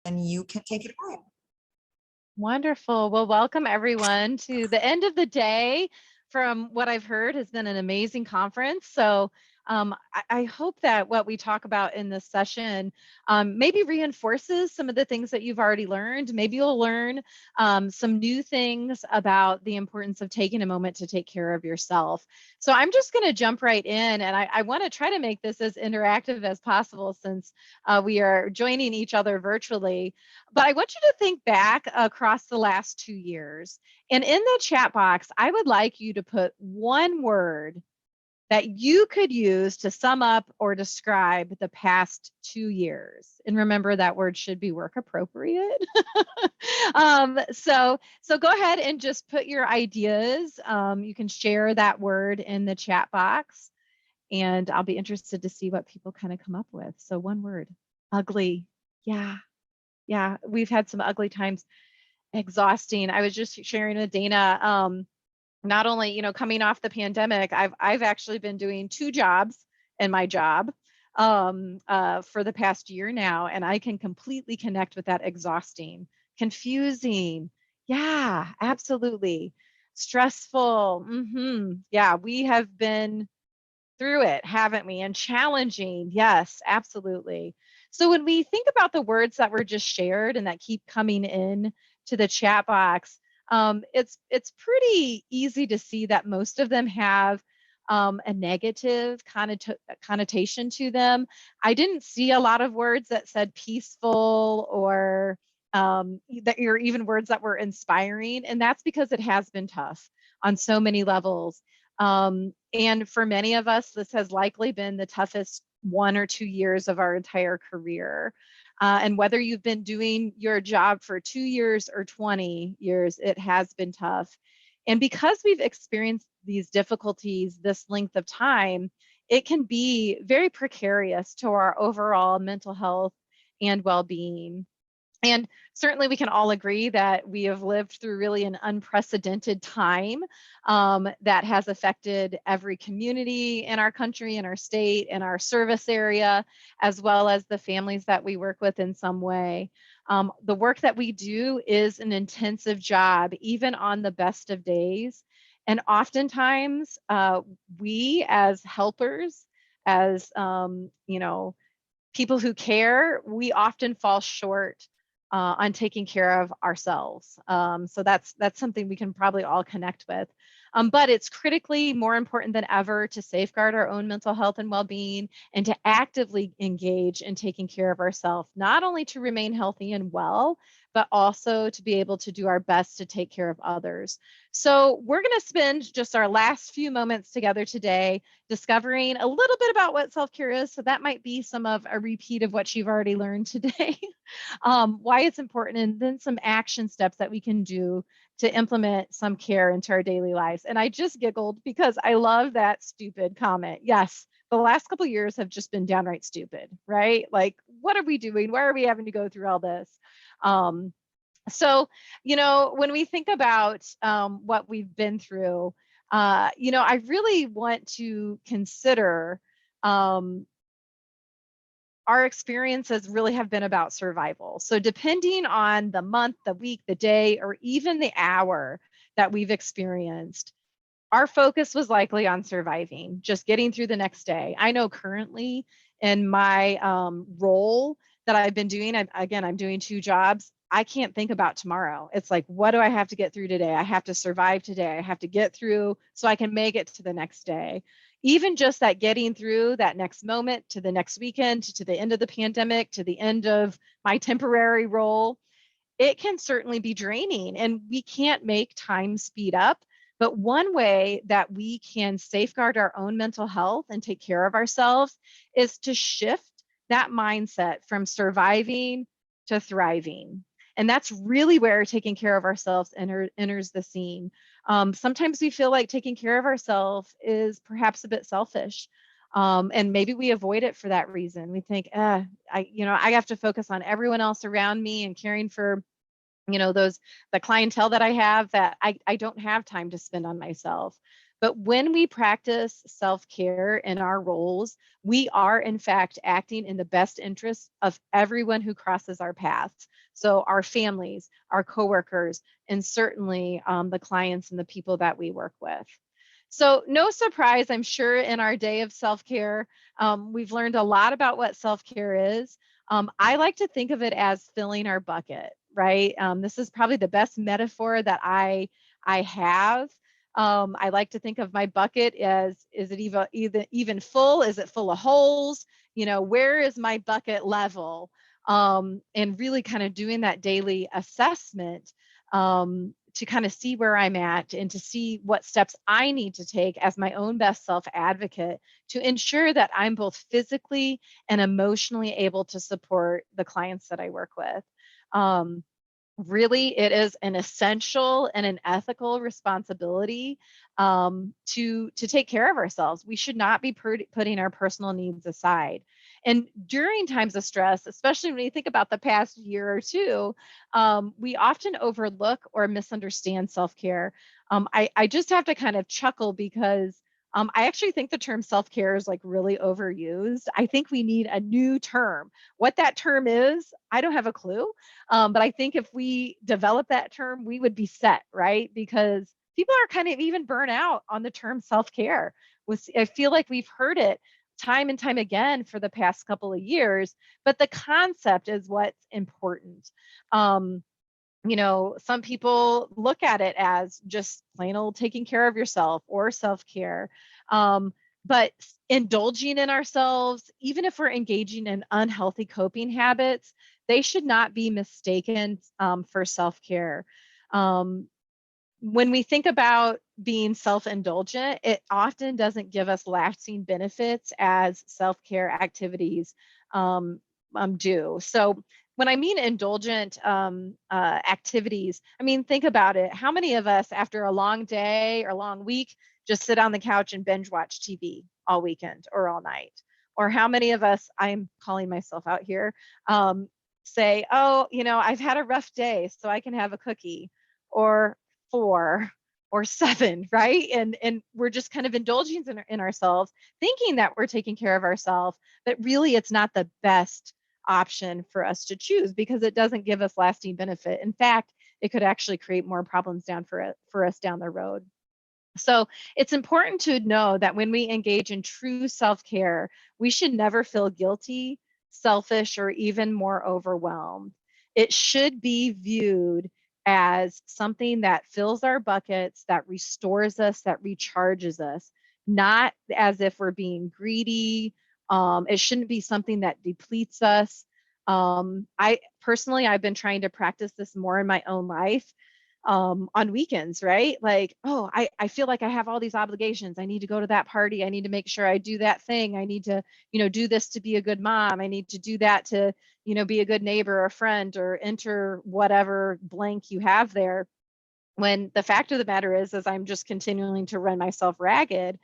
and you can take it away. Wonderful. Well, welcome everyone to the end of the day. From what I've heard, has been an amazing conference. So I hope that what we talk about in this session maybe reinforces some of the things that you've already learned. Maybe you'll learn some new things about the importance of taking a moment to take care of yourself. So I'm just going to jump right in, and I want to try to make this as interactive as possible since we are joining each other virtually. But I want you to think back across the last 2 years. And in the chat box, I would like you to put one word that you could use to sum up or describe the past 2 years. And remember, that word should be work appropriate. So go ahead and just put your ideas. You can share that word in the chat box, and I'll be interested to see what people kind of come up with. So one word, ugly. Yeah, we've had some ugly times. Exhausting. I was just sharing with Dana, not only, coming off the pandemic, I've actually been doing 2 jobs in my job for the past year now, and I can completely connect with that. Exhausting, confusing. Yeah, absolutely. Stressful. Yeah, we have been through it, haven't we? And challenging. Yes, absolutely. So when we think about the words that were just shared and that keep coming in to the chat box, it's pretty easy to see that most of them have a negative connotation to them. I didn't see a lot of words that said peaceful or that are even words that were inspiring, and that's because it has been tough on so many levels. And for many of us, this has likely been the toughest 1 or 2 years of our entire career. And whether you've been doing your job for 2 years or 20 years, it has been tough. And because we've experienced these difficulties this length of time, it can be very precarious to our overall mental health and well being. And certainly we can all agree that we have lived through really an unprecedented time that has affected every community in our country, in our state, in our service area, as well as the families that we work with in some way. The work that we do is an intensive job, even on the best of days. And oftentimes, we as helpers, as people who care, we often fall short on taking care of ourselves. So that's something we can probably all connect with. But it's critically more important than ever to safeguard our own mental health and well-being and to actively engage in taking care of ourselves, not only to remain healthy and well, but also to be able to do our best to take care of others. So we're going to spend just our last few moments together today discovering a little bit about what self-care is. So that might be some of a repeat of what you've already learned today, why it's important, and then some action steps that we can do to implement some care into our daily lives. And I just giggled because I love that stupid comment. Yes, the last couple of years have just been downright stupid, right? Like, what are we doing? Why are we having to go through all this? So, when we think about what we've been through, I really want to consider our experiences really have been about survival. So depending on the month, the week, the day, or even the hour that we've experienced, our focus was likely on surviving, just getting through the next day. I know currently in my role that I've been doing, I'm doing 2 jobs. I can't think about tomorrow. It's like, what do I have to get through today? I have to survive today. I have to get through so I can make it to the next day. Even just that getting through that next moment to the next weekend, to the end of the pandemic, to the end of my temporary role, it can certainly be draining, and we can't make time speed up. But one way that we can safeguard our own mental health and take care of ourselves is to shift that mindset from surviving to thriving. And that's really where taking care of ourselves enters the scene. Sometimes we feel like taking care of ourselves is perhaps a bit selfish. And maybe we avoid it for that reason. We think, I have to focus on everyone else around me and caring for the clientele that I have, that I don't have time to spend on myself. But when we practice self-care in our roles, we are in fact acting in the best interest of everyone who crosses our paths. So our families, our coworkers, and certainly the clients and the people that we work with. So no surprise, I'm sure in our day of self-care, we've learned a lot about what self-care is. I like to think of it as filling our bucket, right? This is probably the best metaphor that I have. I like to think of my bucket as, is it even full? Is it full of holes? Where is my bucket level? And really kind of doing that daily assessment to kind of see where I'm at and to see what steps I need to take as my own best self advocate to ensure that I'm both physically and emotionally able to support the clients that I work with. Um, Really, it is an essential and an ethical responsibility to take care of ourselves. We should not be putting our personal needs aside. And during times of stress, especially when you think about the past year or two, we often overlook or misunderstand self-care. I just have to kind of chuckle because I actually think the term self-care is like really overused. I think we need a new term. What that term is, I don't have a clue. But I think if we develop that term, we would be set, right? Because people are kind of even burnt out on the term self-care. I feel like we've heard it time and time again for the past couple of years, but the concept is what's important. Um, some people look at it as just plain old taking care of yourself or self-care. But indulging in ourselves, even if we're engaging in unhealthy coping habits, they should not be mistaken for self-care. Um, when we think about being self-indulgent, it often doesn't give us lasting benefits as self-care activities um, do. So when I mean indulgent activities, I mean, think about it. How many of us, after a long day or long week, just sit on the couch and binge watch TV all weekend or all night? Or how many of us, I'm calling myself out here, say, oh, I've had a rough day, so I can have a cookie or 4 or 7, right? And we're just kind of indulging in ourselves, thinking that we're taking care of ourselves, but really it's not the best option for us to choose because it doesn't give us lasting benefit. In fact, it could actually create more problems for us down the road. So it's important to know that when we engage in true self-care, we should never feel guilty, selfish, or even more overwhelmed. It should be viewed as something that fills our buckets, that restores us, that recharges us, not as if we're being greedy. It shouldn't be something that depletes us. I've been trying to practice this more in my own life on weekends, right? Like, oh, I feel like I have all these obligations. I need to go to that party. I need to make sure I do that thing. I need to, do this to be a good mom. I need to do that to, be a good neighbor or friend or enter whatever blank you have there. When the fact of the matter is I'm just continuing to run myself ragged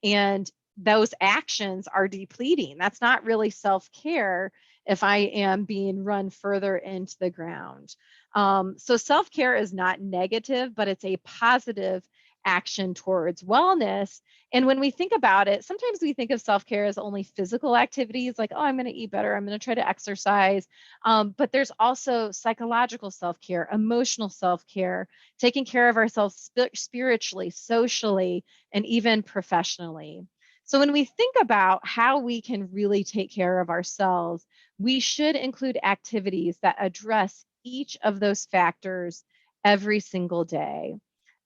and those actions are depleting. That's not really self-care if I am being run further into the ground. So self-care is not negative, but it's a positive action towards wellness. And when we think about it, sometimes we think of self-care as only physical activities, like, oh, I'm going to eat better, I'm going to try to exercise. But there's also psychological self-care, emotional self-care, taking care of ourselves spiritually, socially, and even professionally. So when we think about how we can really take care of ourselves, we should include activities that address each of those factors every single day.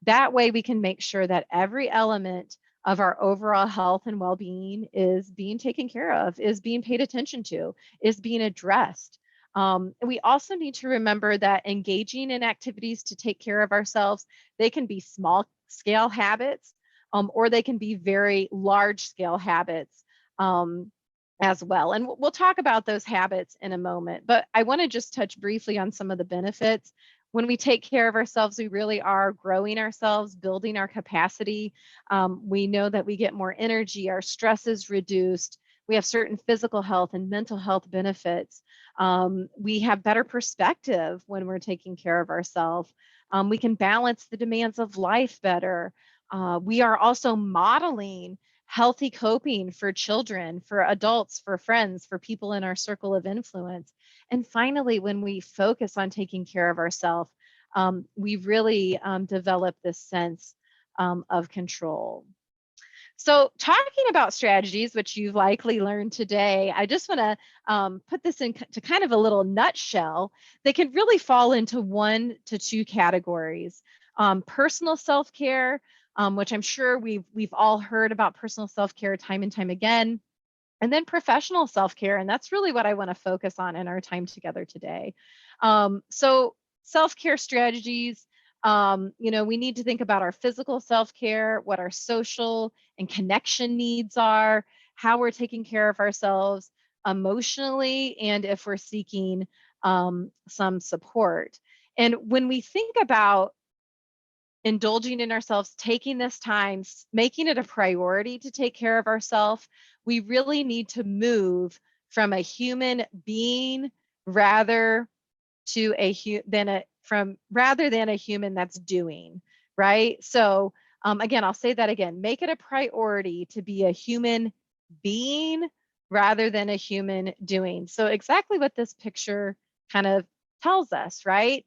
That way we can make sure that every element of our overall health and well-being is being taken care of, is being paid attention to, is being addressed. We also need to remember that engaging in activities to take care of ourselves, they can be small scale habits, or they can be very large scale habits as well. And we'll talk about those habits in a moment, but I want to just touch briefly on some of the benefits. When we take care of ourselves, we really are growing ourselves, building our capacity. We know that we get more energy, our stress is reduced. We have certain physical health and mental health benefits. We have better perspective when we're taking care of ourselves. We can balance the demands of life better. We are also modeling healthy coping for children, for adults, for friends, for people in our circle of influence. And finally, when we focus on taking care of ourselves, we really develop this sense of control. So, talking about strategies, which you've likely learned today, I just want to put this into kind of a little nutshell. They can really fall into 1 to 2 categories: personal self-care, which I'm sure we've all heard about personal self-care time and time again, and then professional self-care, and that's really what I want to focus on in our time together today. So self-care strategies, we need to think about our physical self-care, what our social and connection needs are, how we're taking care of ourselves emotionally, and if we're seeking some support. And when we think about indulging in ourselves, taking this time, making it a priority to take care of ourselves, we really need to move from a human being rather to rather than a human that's doing, right? So again, I'll say that again: make it a priority to be a human being rather than a human doing. So exactly what this picture kind of tells us, right?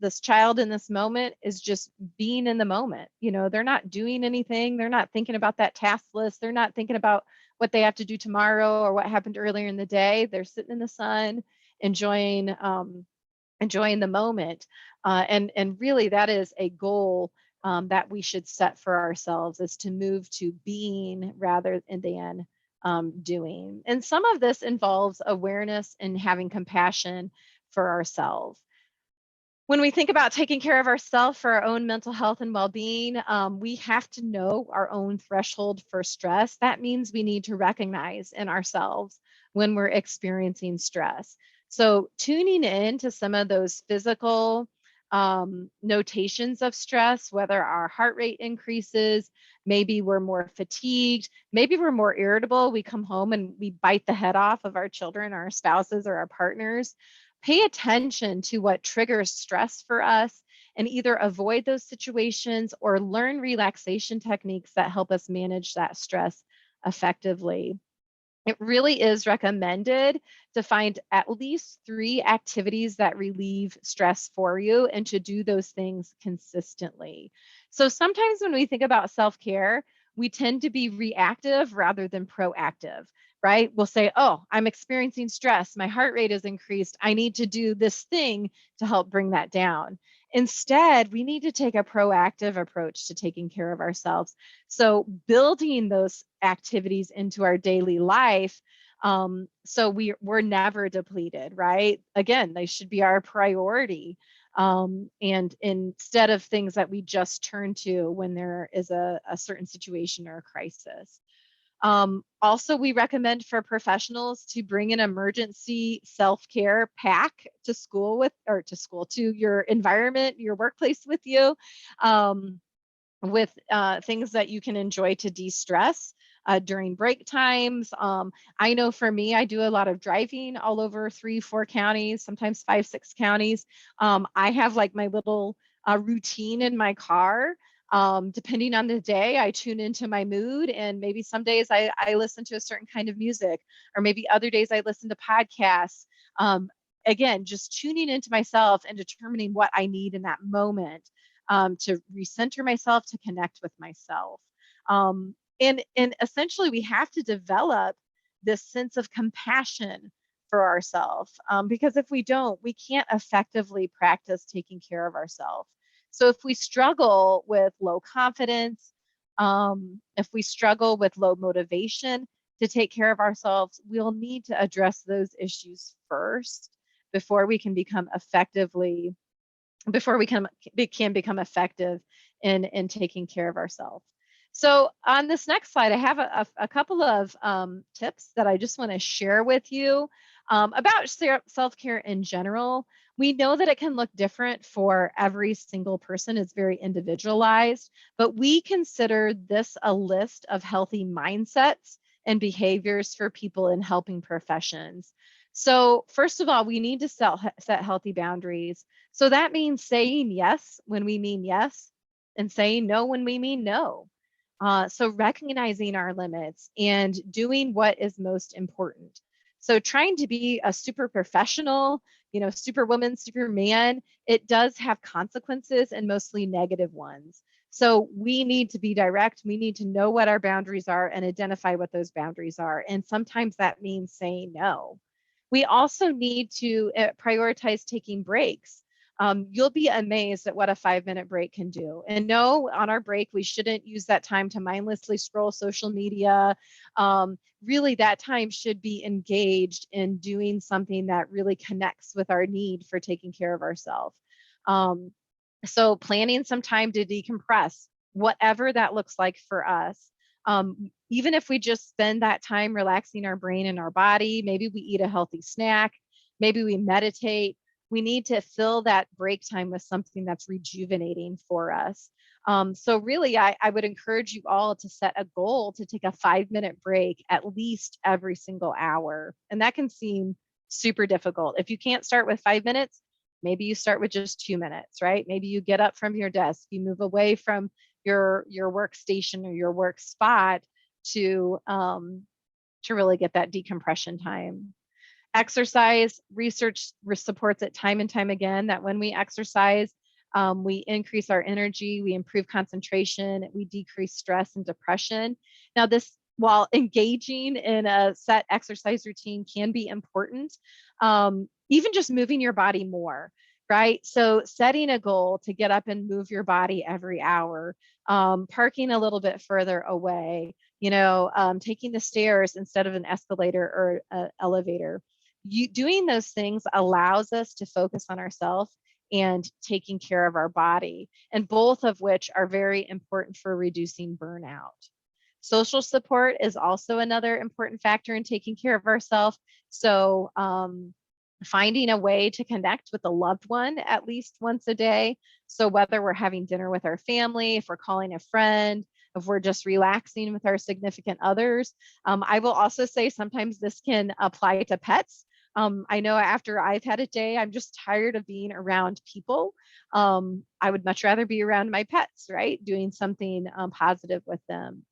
This child in this moment is just being in the moment. They're not doing anything. They're not thinking about that task list. They're not thinking about what they have to do tomorrow or what happened earlier in the day. They're sitting in the sun, enjoying the moment. And really, that is a goal that we should set for ourselves, is to move to being rather than doing. And some of this involves awareness and having compassion for ourselves. When we think about taking care of ourselves for our own mental health and well-being, we have to know our own threshold for stress. That means we need to recognize in ourselves when we're experiencing stress. So tuning in to some of those physical notations of stress, whether our heart rate increases, maybe we're more fatigued, maybe we're more irritable. We come home and we bite the head off of our children, our spouses, or our partners. Pay attention to what triggers stress for us and either avoid those situations or learn relaxation techniques that help us manage that stress effectively. It really is recommended to find at least 3 activities that relieve stress for you and to do those things consistently. So sometimes when we think about self-care, we tend to be reactive rather than proactive, right? We'll say, "Oh, I'm experiencing stress. My heart rate is increased. I need to do this thing to help bring that down." Instead, we need to take a proactive approach to taking care of ourselves. So building those activities into our daily life, so we're never depleted, right? Again, they should be our priority. And instead of things that we just turn to when there is a certain situation or a crisis. Also, we recommend for professionals to bring an emergency self-care pack to school to your environment, your workplace with you. With things that you can enjoy to de-stress during break times. I know for me, I do a lot of driving all over 3, 4 counties, sometimes 5, 6 counties. I have like my little routine in my car. Depending on the day, I tune into my mood, and maybe some days I listen to a certain kind of music, or maybe other days I listen to podcasts. Again, just tuning into myself and determining what I need in that moment to recenter myself, to connect with myself. And essentially, we have to develop this sense of compassion for ourselves, because if we don't, we can't effectively practice taking care of ourselves. So if we struggle with low confidence, if we struggle with low motivation to take care of ourselves, we'll need to address those issues first before we can become effectively before we can become effective in taking care of ourselves. So on this next slide, I have a couple of tips that I just want to share with you about self-care in general. We know that it can look different for every single person. It's very individualized, but we consider this a list of healthy mindsets and behaviors for people in helping professions. So first of all, we need to set healthy boundaries. So that means saying yes when we mean yes, and saying no when we mean no. So recognizing our limits and doing what is most important. So trying to be a super professional, superwoman, superman, it does have consequences and mostly negative ones. So we need to be direct. We need to know what our boundaries are and identify what those boundaries are. And sometimes that means saying no. We also need to prioritize taking breaks. You'll be amazed at what a 5-minute break can do. And no, on our break, we shouldn't use that time to mindlessly scroll social media. Really, that time should be engaged in doing something that really connects with our need for taking care of ourselves. So planning some time to decompress, whatever that looks like for us. Even if we just spend that time relaxing our brain and our body, maybe we eat a healthy snack, maybe we meditate. We need to fill that break time with something that's rejuvenating for us. So really, I would encourage you all to set a goal to take a 5-minute break at least every single hour. And that can seem super difficult. If you can't start with 5 minutes, maybe you start with just 2 minutes, right? Maybe you get up from your desk, you move away from your workstation or your work spot to really get that decompression time. Exercise, research supports it time and time again that when we exercise, we increase our energy, we improve concentration, we decrease stress and depression. Now, this, while engaging in a set exercise routine can be important, even just moving your body more, right? So setting a goal to get up and move your body every hour, parking a little bit further away, taking the stairs instead of an escalator or an elevator. Doing those things allows us to focus on ourselves and taking care of our body, and both of which are very important for reducing burnout. Social support is also another important factor in taking care of ourselves. So, finding a way to connect with a loved one at least once a day. So, whether we're having dinner with our family, if we're calling a friend, if we're just relaxing with our significant others. I will also say sometimes this can apply to pets. I know after I've had a day, I'm just tired of being around people. I would much rather be around my pets, right? Doing something positive with them.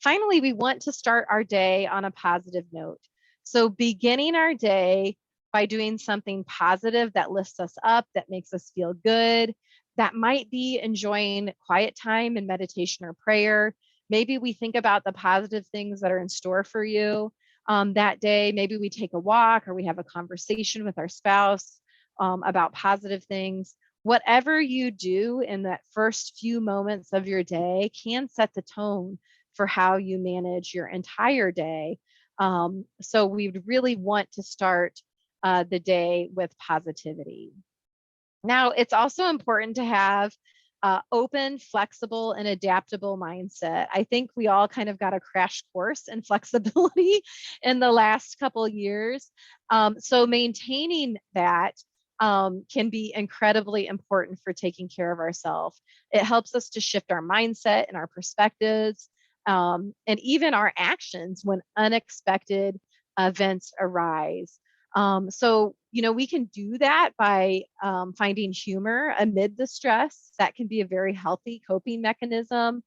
Finally, we want to start our day on a positive note. So, beginning our day by doing something positive that lifts us up, that makes us feel good. That might be enjoying quiet time and meditation or prayer. Maybe we think about the positive things that are in store for you that day. Maybe we take a walk or we have a conversation with our spouse about positive things. Whatever you do in that first few moments of your day can set the tone for how you manage your entire day. So we would really want to start the day with positivity. Now, it's also important to have open, flexible, and adaptable mindset. I think we all kind of got a crash course in flexibility in the last couple of years. So maintaining that can be incredibly important for taking care of ourselves. It helps us to shift our mindset and our perspectives, and even our actions when unexpected events arise. So, we can do that by finding humor amid the stress. That can be a very healthy coping mechanism.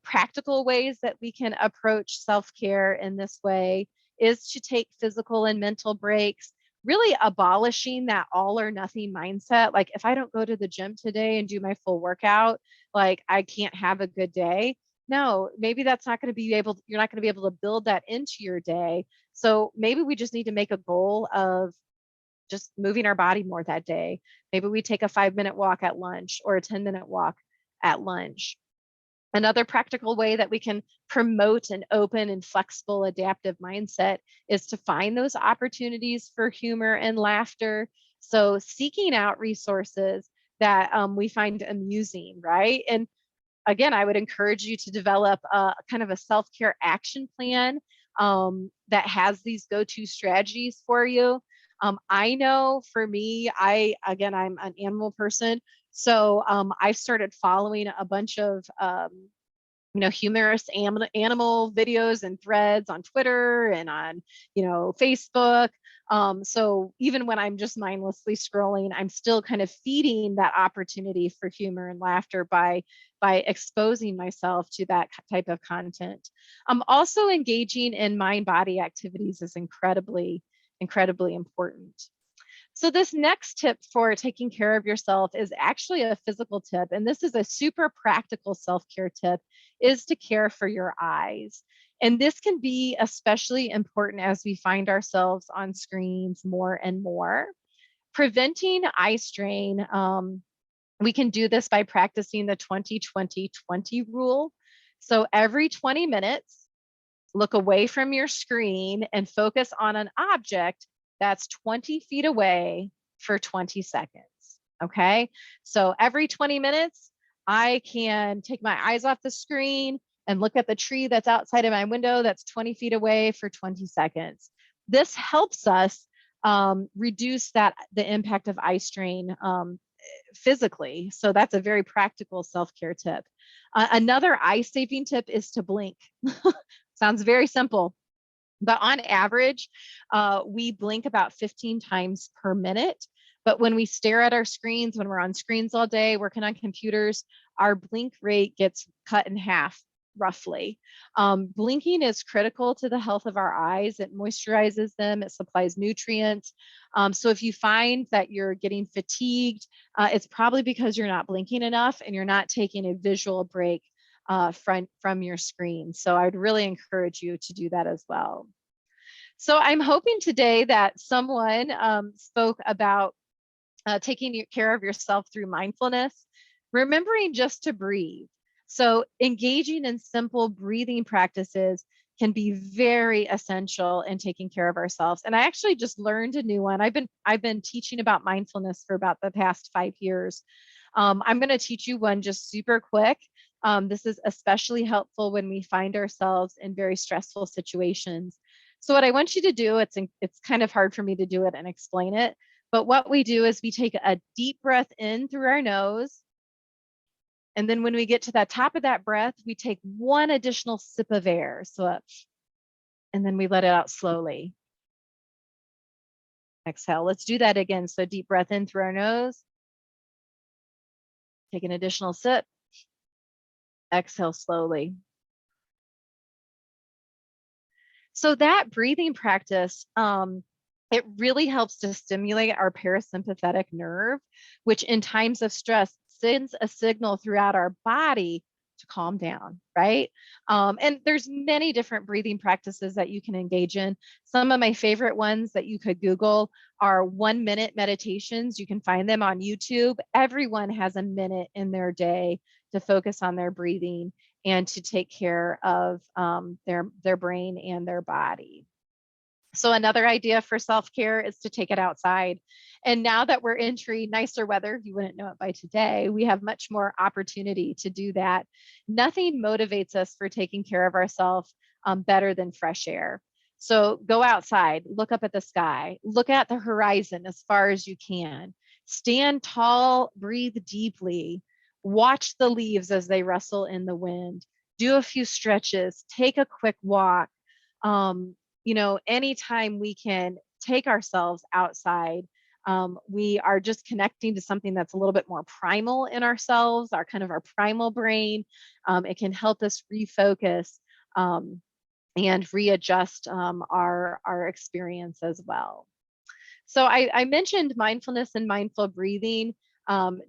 Practical ways that we can approach self care in this way is to take physical and mental breaks, really abolishing that all or nothing mindset. Like, if I don't go to the gym today and do my full workout, like, I can't have a good day. No, maybe that's not going to be able, you're not going to be able to build that into your day. So maybe we just need to make a goal of just moving our body more that day. Maybe we take a 5-minute walk at lunch or a 10-minute walk at lunch. Another practical way that we can promote an open and flexible adaptive mindset is to find those opportunities for humor and laughter. So seeking out resources that we find amusing, right? And again, I would encourage you to develop a kind of a self-care action plan that has these go-to strategies for you. I know for me, I'm an animal person. So I started following a bunch of humorous animal videos and threads on Twitter and on Facebook. So even when I'm just mindlessly scrolling, I'm still kind of feeding that opportunity for humor and laughter by exposing myself to that type of content. Also engaging in mind-body activities is incredibly important. So this next tip for taking care of yourself is actually a physical tip, and this is a super practical self-care tip, is to care for your eyes. And this can be especially important as we find ourselves on screens more and more. Preventing eye strain, we can do this by practicing the 20-20-20 rule. So every 20 minutes, look away from your screen and focus on an object that's 20 feet away for 20 seconds. Okay. So every 20 minutes, I can take my eyes off the screen and look at the tree that's outside of my window that's 20 feet away for 20 seconds. This helps us reduce the impact of eye strain physically. So that's a very practical self-care tip. Another eye-saving tip is to blink. Sounds very simple, but on average, we blink about 15 times per minute. But when we stare at our screens, when we're on screens all day, working on computers, our blink rate gets cut in half roughly. Blinking is critical to the health of our eyes. It moisturizes them, it supplies nutrients. So if you find that you're getting fatigued, it's probably because you're not blinking enough and you're not taking a visual break from your screen. So I'd really encourage you to do that as well. So I'm hoping today that someone spoke about taking care of yourself through mindfulness, remembering just to breathe. So engaging in simple breathing practices can be very essential in taking care of ourselves. And I actually just learned a new one. I've been teaching about mindfulness for about the past 5 years. I'm going to teach you one just super quick. This is especially helpful when we find ourselves in very stressful situations. So what I want you to do, it's kind of hard for me to do it and explain it, but what we do is we take a deep breath in through our nose. And then when we get to the top of that breath, we take one additional sip of air. So, and then we let it out slowly. Exhale. Let's do that again. So deep breath in through our nose. Take an additional sip. Exhale slowly. So that breathing practice, it really helps to stimulate our parasympathetic nerve, which in times of stress sends a signal throughout our body to calm down, right? And there's many different breathing practices that you can engage in. Some of my favorite ones that you could Google are 1-minute meditations. You can find them on YouTube. Everyone has a minute in their day to focus on their breathing and to take care of their brain and their body. So another idea for self-care is to take it outside. And now that we're entering nicer weather, you wouldn't know it by today, we have much more opportunity to do that. Nothing motivates us for taking care of ourselves better than fresh air. So go outside, look up at the sky, look at the horizon as far as you can. Stand tall, breathe deeply, watch the leaves as they rustle in the wind, do a few stretches, take a quick walk. Anytime we can take ourselves outside, we are just connecting to something that's a little bit more primal in ourselves, our primal brain. It can help us refocus and readjust our experience as well. So I mentioned mindfulness and mindful breathing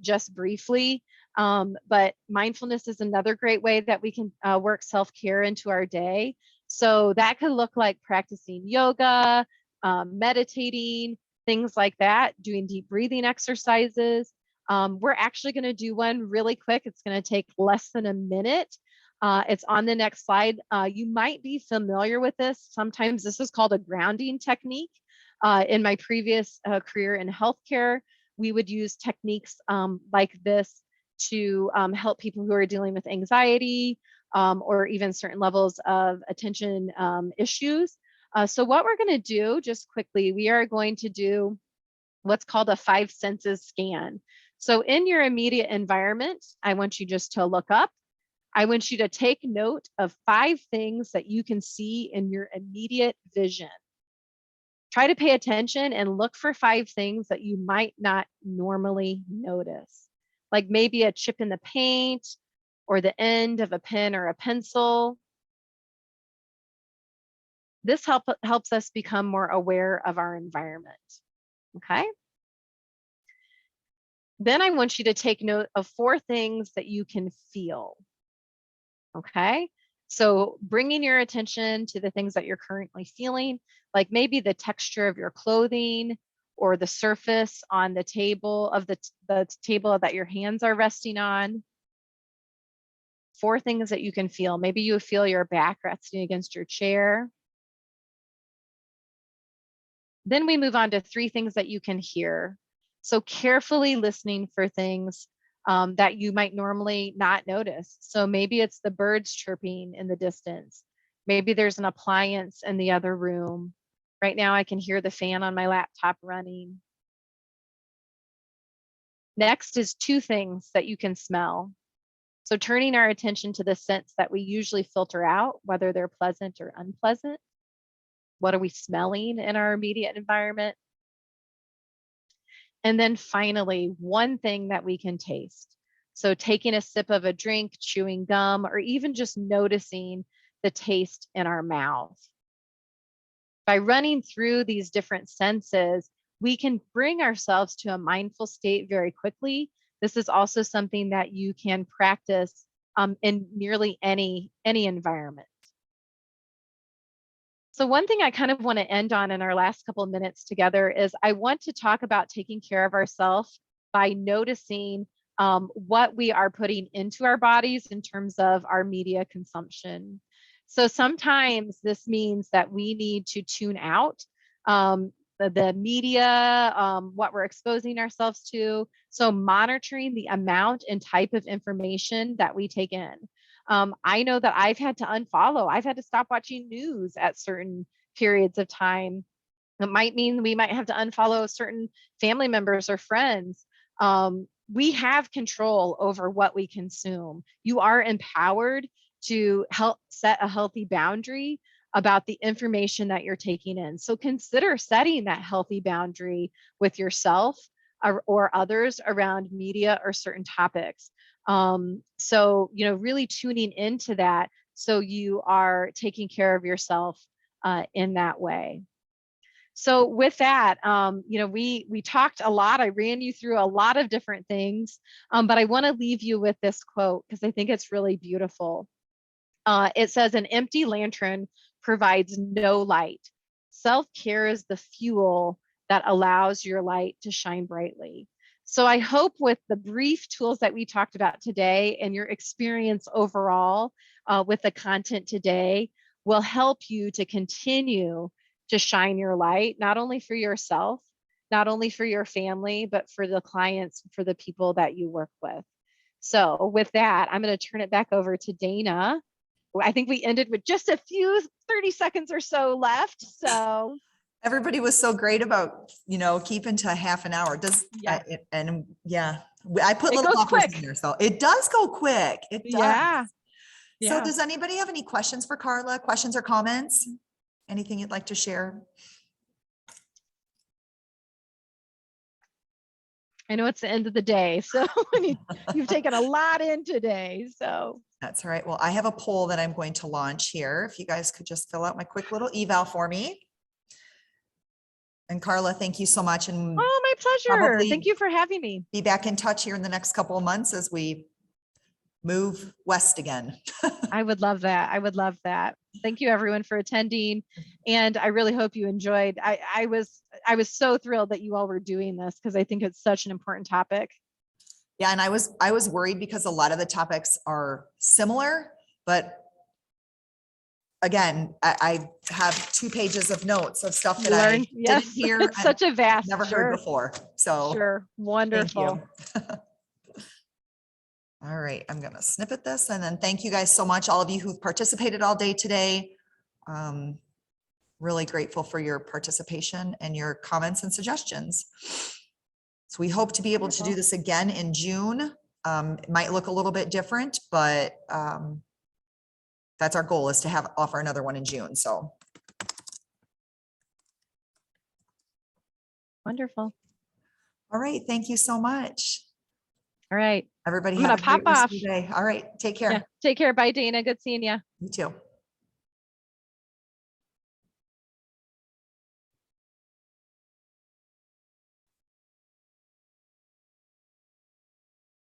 just briefly, but mindfulness is another great way that we can work self-care into our day. So that could look like practicing yoga, meditating, things like that, doing deep breathing exercises. We're actually going to do one really quick. It's going to take less than a minute. It's on the next slide. You might be familiar with this. Sometimes this is called a grounding technique. In my previous career in healthcare, we would use techniques like this to help people who are dealing with anxiety, or even certain levels of attention issues. So what we're going to do just quickly, we are going to do what's called a 5 senses scan. So in your immediate environment, I want you just to look up. I want you to take note of 5 things that you can see in your immediate vision. Try to pay attention and look for 5 things that you might not normally notice, like maybe a chip in the paint or the end of a pen or a pencil. This helps us become more aware of our environment. Okay. Then I want you to take note of 4 things that you can feel. Okay. So bringing your attention to the things that you're currently feeling, like maybe the texture of your clothing or the surface on the table of the table that your hands are resting on. 4 things that you can feel. Maybe you feel your back resting against your chair. Then we move on to 3 things that you can hear. So carefully listening for things that you might normally not notice. So maybe it's the birds chirping in the distance. Maybe there's an appliance in the other room. Right now I can hear the fan on my laptop running. Next is 2 things that you can smell. So turning our attention to the scents that we usually filter out, whether they're pleasant or unpleasant. What are we smelling in our immediate environment? And then finally, 1 thing that we can taste. So taking a sip of a drink, chewing gum, or even just noticing the taste in our mouth. By running through these different senses, we can bring ourselves to a mindful state very quickly. This is also something that you can practice in nearly any environment. So one thing I kind of want to end on in our last couple of minutes together is I want to talk about taking care of ourselves by noticing what we are putting into our bodies in terms of our media consumption. So sometimes this means that we need to tune out the media, what we're exposing ourselves to. So monitoring the amount and type of information that we take in. I know that I've had to unfollow. I've had to stop watching news at certain periods of time. It might mean we might have to unfollow certain family members or friends. We have control over what we consume. You are empowered to help set a healthy boundary about the information that you're taking in. So consider setting that healthy boundary with yourself or others around media or certain topics. So, really tuning into that so you are taking care of yourself in that way. So with that, we talked a lot. I ran you through a lot of different things, but I want to leave you with this quote because I think it's really beautiful. It says, "An empty lantern provides no light. Self-care is the fuel that allows your light to shine brightly." So I hope with the brief tools that we talked about today and your experience overall with the content today will help you to continue to shine your light, not only for yourself, not only for your family, but for the clients, for the people that you work with. So with that, I'm going to turn it back over to Dana. I think we ended with just a few 30 seconds or so left. So everybody was so great about, keeping to half an hour. yeah, I put it little goes buffers quick. in there. So it does go quick. It does. Yeah. So Yeah. does anybody have any questions for Carla? Questions or comments? Anything you'd like to share? I know it's the end of the day, so you've taken a lot in today. So that's all right. Well, I have a poll that I'm going to launch here. If you guys could just fill out my quick little eval for me. And Carla, thank you so much. And oh, my pleasure. Thank you for having me. Be back in touch here in the next couple of months as we move west again. I would love that. I would love that. Thank you everyone for attending. And I really hope you enjoyed. I was so thrilled that you all were doing this because I think it's such an important topic. Yeah. And I was worried because a lot of the topics are similar, but again, I have 2 pages of notes of stuff that I didn't hear. It's such a vast, never heard before. So sure. Wonderful. Thank you. All right, I'm going to snippet this and then thank you guys so much. All of you who've participated all day today. Really grateful for your participation and your comments and suggestions. So we hope to be able to do this again in June. It might look a little bit different, but that's our goal, is to offer another one in June. So Wonderful. All right. Thank you so much. All right. Everybody I'm have gonna a great pop rest off. of your day. All right. Take care. Yeah. Take care. Bye, Dana. Good seeing you. You too.